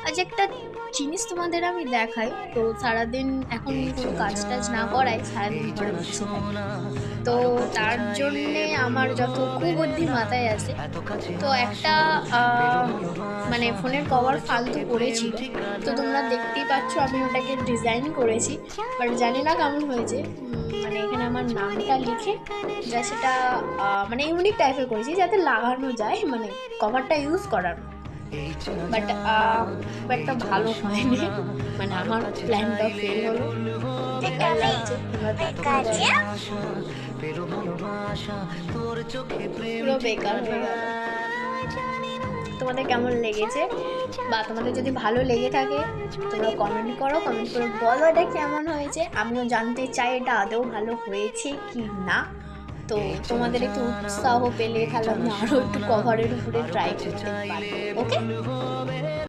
আজ একটা জিনিস তোমাদের আমি দেখাই। তো সারাদিন এখন কোনো কাজ টাজ না করায় সারাদিন ঘরে বসে থাকি। তো তার জন্যে আমার যত কুবুদ্ধি মাথায় আসে, তো একটা মানে ফোনের কভার ফালতু পড়েছিল। তো তোমরা দেখতেই পাচ্ছ আমি ওটাকে ডিজাইন করেছি, বাট জানি না কেমন হয়েছে। মানে এখানে আমার নামটা লিখে যা সেটা মানে ইউনিক টাইপের করেছি যাতে লাগানো যায়, মানে কভারটা ইউজ করার। বাট খুব একটা ভালো হয়নি, মানে আমার প্ল্যানটা ফেল হলো। বেকার লাগছে, তোমরা দেখতেই পাচ্ছ। পুরো বেকার হয়ে গেল। তোমাদের কেমন লেগেছে, বা তোমাদের যদি ভালো লেগে থাকে তোমরা কমেন্ট করো, কমেন্ট করে বলো এটা কেমন হয়েছে। আমিও জানতে চাই এটা আদৌ ভালো হয়েছে কি না। তো তোমাদের একটু উৎসাহ পেলে তাহলে আমি আরও একটু কভারের উপরে ট্রাই করতে পারি। ওকে।